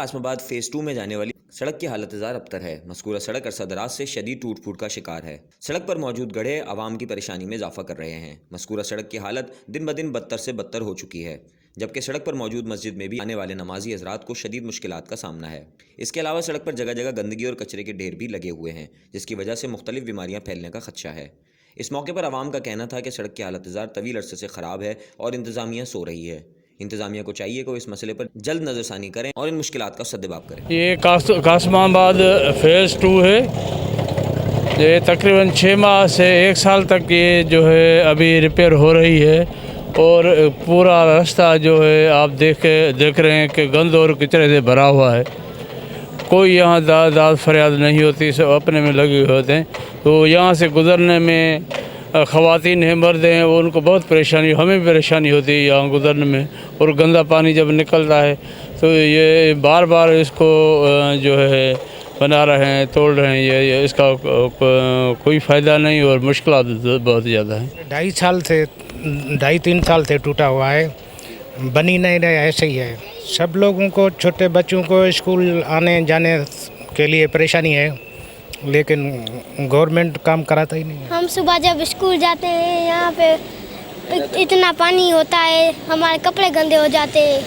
आसमाबाद phase 2 में जाने वाली सड़क की हालत अबतर है। मज़कूरा सड़क अरसा दराज से शदीद टूट फूट का शिकार है। सड़क पर मौजूद गड्ढे आवाम की परेशानी में इजाफा कर रहे हैं। मज़कूरा सड़क की हालत दिन ब दिन बदतर से बदतर हो चुकी है, जबकि सड़क पर मौजूद मस्जिद में भी आने वाले नमाजी हज़रात को शदीद मुश्किलात का सामना है। इसके अलावा सड़क पर जगह जगह गंदगी और कचरे के ढेर भी लगे हुए हैं, जिसकी वजह से मुख्तलिफ बीमारियाँ फैलने का खदशा है। इस मौके पर आवाम का कहना था कि सड़क की हालत तवील अरसे से ख़राब है और इंतज़ामिया सो रही है। इंतज़ामिया को चाहिए कि वो इस मसले पर जल्द नज़रसानी करें और इन मुश्किलात का सद्देबाब करें। ये कासमाबाद फेज़ 2 है। ये तकरीबन 6 माह से 1 साल तक ये जो है अभी रिपेयर हो रही है और पूरा रास्ता जो है आप देख रहे हैं कि गंद और कचरे से भरा हुआ है। कोई यहाँ दाद फरियाद नहीं होती, सब अपने में लगे हुए होते हैं। तो यहाँ से गुज़रने में ख़वातीन हैं, मर्द हैं, वो उनको बहुत परेशानी, हमें भी परेशानी होती है यहाँ गुज़रने में। और गंदा पानी जब निकलता है तो ये बार बार इसको जो है बना रहे हैं, तोड़ रहे हैं। ये इसका कोई फ़ायदा नहीं और मुश्किलात बहुत ज़्यादा हैं। 2.5-3 साल से टूटा हुआ है, बनी नहीं रहा, ऐसे ही है। सब लोगों को, छोटे बच्चों को स्कूल आने जाने के लिए परेशानी है, लेकिन गवर्नमेंट काम कराता ही नहीं है। हम सुबह जब स्कूल जाते हैं यहाँ पे इतना पानी होता है, हमारे कपड़े गंदे हो जाते हैं।